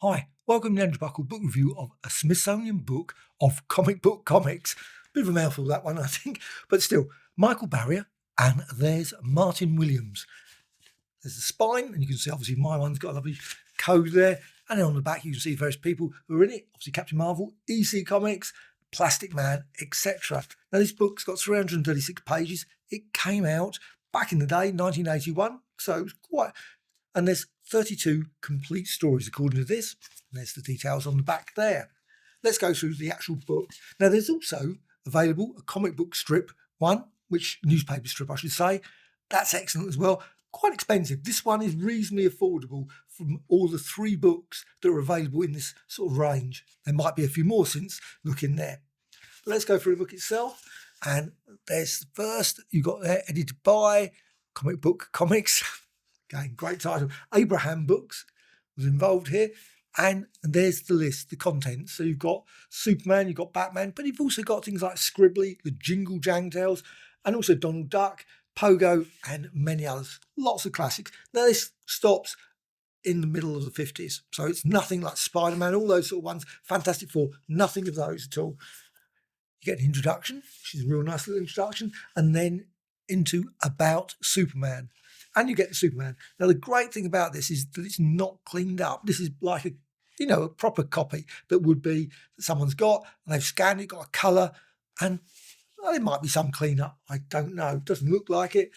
Hi, welcome to the Andrew Buckle book review of a Smithsonian book of comic book comics. Bit of a mouthful that one, I think, but still, Michael Barrier, and there's Martin Williams. There's the spine, and you can see obviously my one's got a lovely code there, and then on the back you can see various people who are in it, obviously Captain Marvel, EC Comics, Plastic Man, etc. Now this book's got 336 pages. It came out back in the day, 1981, so it was quite... And there's 32 complete stories according to this. And there's the details on the back there. Let's go through the actual book. Now there's also available a comic book strip one, which newspaper strip I should say. That's excellent as well. Quite expensive. This one is reasonably affordable from all the 3 books that are available in this sort of range. There might be a few more since looking there. But let's go through the book itself. And there's the first you got there, edited by Comic Book Comics. Again, great title. Abrams Books was involved here. And there's the list, the contents. So you've got Superman, you've got Batman, but you've also got things like Scribbly, the Jingle Jang Tales, and also Donald Duck, Pogo, and many others. Lots of classics. Now this stops in the middle of the 50s. So it's nothing like Spider-Man, all those sort of ones. Fantastic Four, nothing of those at all. You get an introduction, which is a real nice little introduction, and then into About Superman. And you get the Superman. Now, the great thing about this is that it's not cleaned up. This is like a proper copy that would be that someone's got, and they've scanned it, got a colour, and there might be some clean-up. I don't know. It doesn't look like it,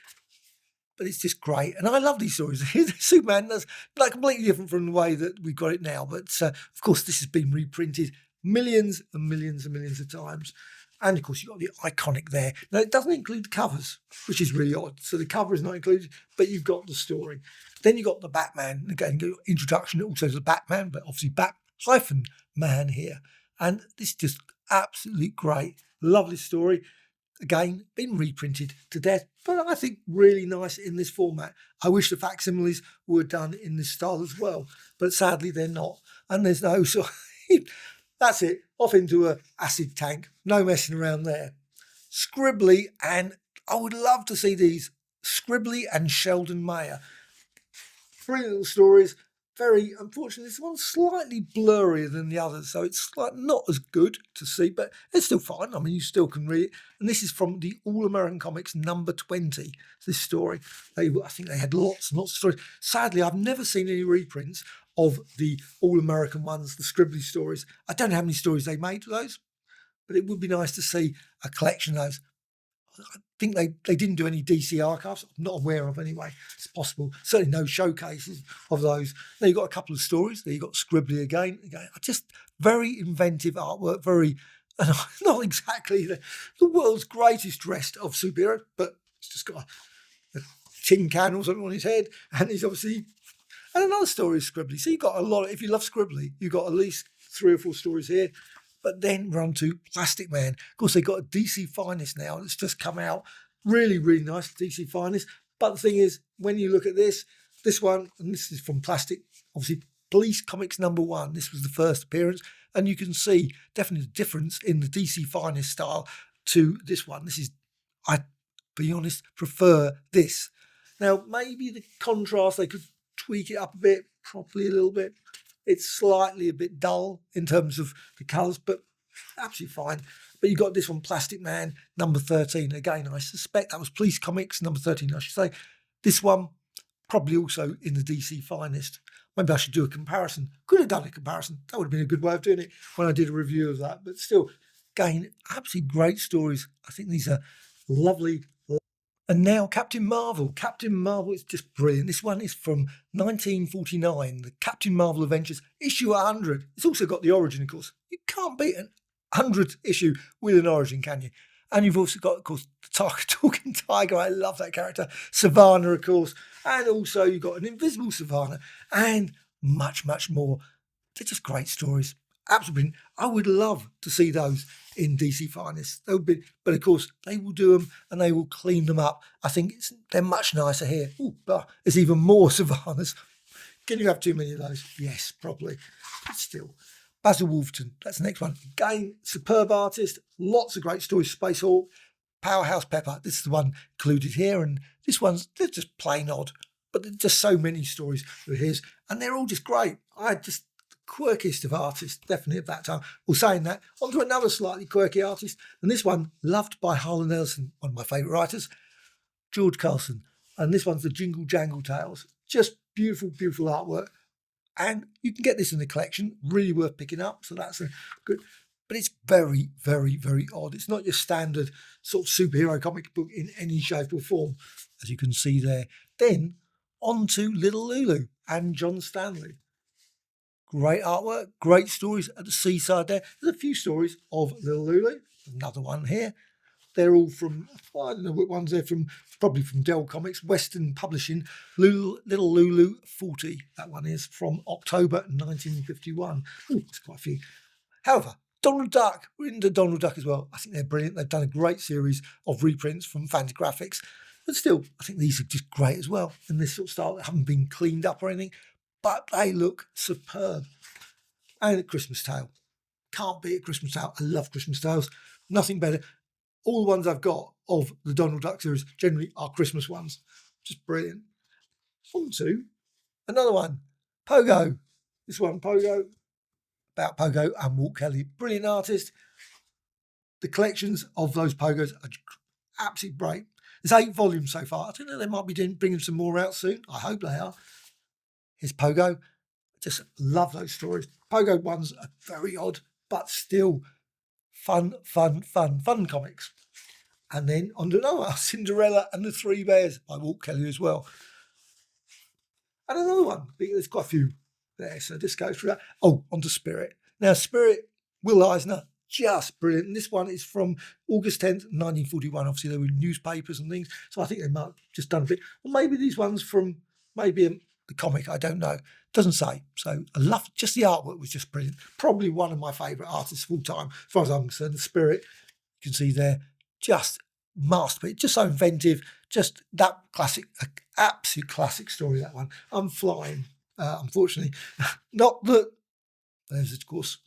but it's just great. And I love these stories. Superman is like completely different from the way that we've got it now. But, of course, this has been reprinted millions and millions and millions of times. And, of course, you've got the iconic there. Now, it doesn't include the covers, which is really odd. So the cover is not included, but you've got the story. Then you've got the Batman. Again, introduction also to the Batman, but obviously Bat-Man here. And this is just absolutely great. Lovely story. Again, been reprinted to death, but I think really nice in this format. I wish the facsimiles were done in this style as well, but sadly they're not. And there's no sort of... That's it, off into a acid tank. No messing around there. Scribbly, and I would love to see these. Scribbly and Sheldon Mayer. 3 little stories. Very unfortunately, this one's slightly blurrier than the others, so it's like not as good to see, but it's still fine. I mean, you still can read it. And this is from the All American Comics number 20. This story, I think they had lots and lots of stories. Sadly, I've never seen any reprints of the All American ones, the Scribbly stories. I don't know how many stories they made of those, but it would be nice to see a collection of those. I think they didn't do any DC archives. I'm not aware of anyway. It's possible. Certainly no showcases of those. Then you've got a couple of stories. There you've got Scribbly again. Just very inventive artwork. Very, not exactly the world's greatest dressed of superhero, but it's just got a tin can or something on his head. And he's obviously... And another story is Scribbly. So you've got a lot. If you love Scribbly, you've got at least 3 or 4 stories here. But then run to Plastic Man. Of course, they've got a DC Finest now that's just come out. Really, really nice DC Finest. But the thing is, when you look at this one, and this is from Plastic, obviously Police Comics number 1. This was the first appearance. And you can see definitely the difference in the DC Finest style to this one. This is, I, be honest, prefer this. Now, maybe the contrast, they could tweak it up a bit, properly a little bit. It's slightly a bit dull in terms of the colours, but absolutely fine. But you got this one, Plastic Man, number 13. Again, I suspect that was Police Comics, number 13, I should say. This one, probably also in the DC Finest. Maybe I should do a comparison. Could have done a comparison. That would have been a good way of doing it when I did a review of that. But still, again, absolutely great stories. I think these are lovely. And now Captain Marvel. Captain Marvel is just brilliant. This one is from 1949, the Captain Marvel Adventures, issue 100. It's also got the origin, of course. You can't beat an 100th issue with an origin, can you? And you've also got, of course, the Talking Tiger. I love that character. Savannah, of course. And also you've got an invisible Savannah and much, much more. They're just great stories. Absolutely brilliant. I would love to see those in DC Finest. They would be, but of course they will do them and they will clean them up. I think they're much nicer here. Ooh, but there's even more Savannahs. Can you have too many of those? Yes, probably. But still, Basil Wolverton. That's the next one. Again, superb artist. Lots of great stories. Space Hawk, Powerhouse Pepper. This is the one included here, and this one's they're just plain odd. But there's just so many stories of his, and they're all just great. quirkiest of artists, definitely of that time. Well, saying that, on to another slightly quirky artist, and this one loved by Harlan Ellison, one of my favourite writers, George Carlson. And this one's the Jingle Jangle Tales. Just beautiful, beautiful artwork. And you can get this in the collection, really worth picking up. So that's a good, but it's very, very, very odd. It's not your standard sort of superhero comic book in any shape or form, as you can see there. Then on to Little Lulu and John Stanley. Great artwork, great stories at the seaside there. There's a few stories of Little Lulu. Another one here. They're all from, I don't know what ones they're from, probably from Dell Comics, Western Publishing, Little Lulu 40. That one is from October 1951. Ooh, it's quite a few. However, Donald Duck, we're into Donald Duck as well. I think they're brilliant. They've done a great series of reprints from Fantagraphics. But still, I think these are just great as well. And this sort of style, they haven't been cleaned up or anything, but they look superb. And A Christmas Tale. Can't beat A Christmas Tale. I love Christmas Tales. Nothing better. All the ones I've got of the Donald Duck series generally are Christmas ones. Just brilliant. On to another one. Pogo. This one, Pogo. About Pogo and Walt Kelly. Brilliant artist. The collections of those Pogos are absolutely great. There's 8 volumes so far. I don't know, they might be bringing some more out soon. I hope they are. Here's Pogo. Just love those stories. Pogo ones are very odd, but still fun comics. And then on to another, Cinderella and the Three Bears by Walt Kelly as well. And another one, there's quite a few there, so this goes through that. Oh, on to Spirit. Now, Spirit, Will Eisner, just brilliant. And this one is from August 10th, 1941. Obviously, there were newspapers and things, so I think they might have just done a bit. Or maybe these ones from the comic, I don't know. Doesn't say. So I love, just the artwork was just brilliant. Probably one of my favourite artists of all time, as far as I'm concerned. The Spirit, you can see there, just masterpiece, just so inventive, just that classic, absolute classic story, that one. I'm flying, unfortunately. Not that, there's of course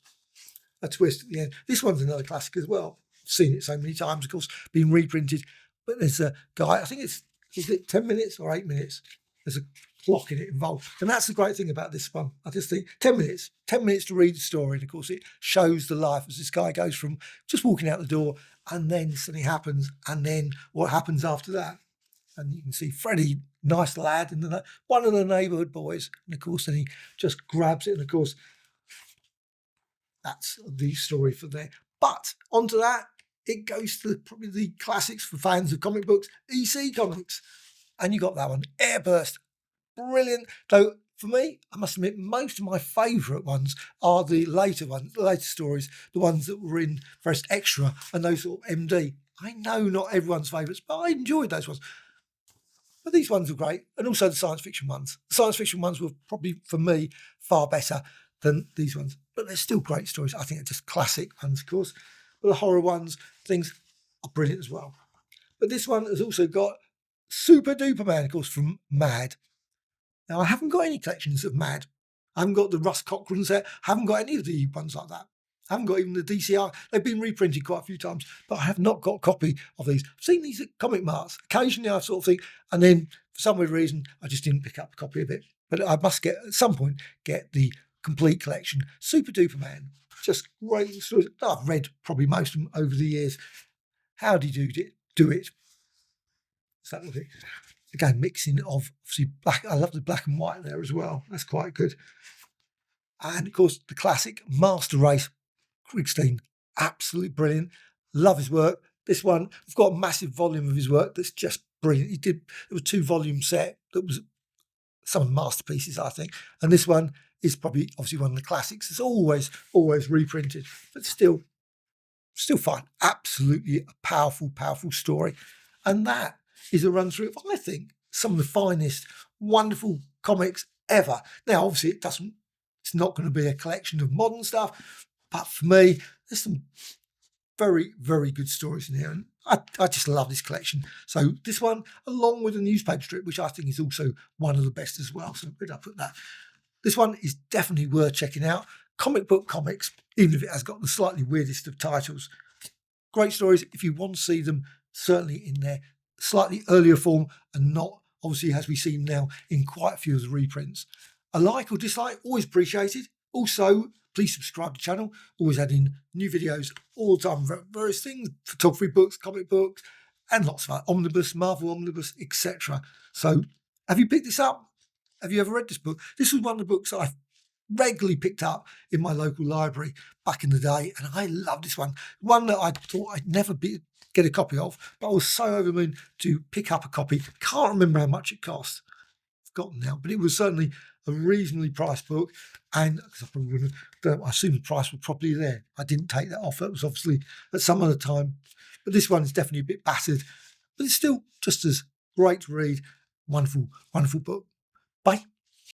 a twist at the end. This one's another classic as well. Seen it so many times, of course, been reprinted. But there's a guy, I think is it 10 minutes or 8 minutes? There's a clock in it involved. And that's the great thing about this one. I just think 10 minutes to read the story. And of course, it shows the life as this guy goes from just walking out the door and then something happens. And then what happens after that? And you can see Freddie, nice lad, and one of the neighbourhood boys. And of course, then he just grabs it. And of course, that's the story for there. But onto that, it goes to probably the classics for fans of comic books, EC Comics. And you got that one, Airburst. Brilliant. Though, for me, I must admit, most of my favourite ones are the later ones, the later stories, the ones that were in first Extra and those sort of MD. I know not everyone's favourites, but I enjoyed those ones. But these ones were great. And also the science fiction ones. The science fiction ones were probably, for me, far better than these ones. But they're still great stories. I think they're just classic ones, of course. But the horror ones, things are brilliant as well. But this one has also got Super Duper Man, of course, from Mad. Now, I haven't got any collections of Mad. I haven't got the Russ Cochran set. I haven't got any of the ones like that. I haven't got even the DCR. They've been reprinted quite a few times, but I have not got a copy of these. I've seen these at comic marts. Occasionally, I sort of think, and then for some weird reason, I just didn't pick up a copy of it. But I must get, at some point, get the complete collection. Super Duper Man. Just great stories. I've read probably most of them over the years. How did you do it? So that was it. Again, mixing of obviously black. I love the black and white there as well. That's quite good. And of course, the classic Master Race, Krigstein, absolutely brilliant. Love his work. This one, I've got a massive volume of his work that's just brilliant. It was a 2-volume set that was some of the masterpieces, I think. And this one is probably obviously one of the classics. It's always reprinted, but still fun. Absolutely a powerful story. And that is a run through of, I think, some of the finest, wonderful comics ever. Now, obviously, it's not going to be a collection of modern stuff, but for me, there's some very, very good stories in here. And I just love this collection. So this one, along with the newspaper strip, which I think is also one of the best as well. So where did I put that? This one is definitely worth checking out. Comic book comics, even if it has got the slightly weirdest of titles. Great stories. If you want to see them, certainly in their slightly earlier form and not, obviously, as we see now in quite a few of the reprints. A like or dislike, always appreciated. Also, please subscribe to the channel. Always adding new videos all the time, various things, photography books, comic books, and lots of omnibus, Marvel omnibus, etc. So, have you picked this up? Have you ever read this book? This was one of the books I regularly picked up in my local library back in the day, and I love this one. One that I thought I'd never get a copy of, but I was so over the moon to pick up a copy. Can't remember how much it cost. Forgotten now, but it was certainly a reasonably priced book, and I assume the price was probably there. I didn't take that off. It was obviously at some other time, but this one is definitely a bit battered, but it's still just as great to read. Wonderful, wonderful book. Bye.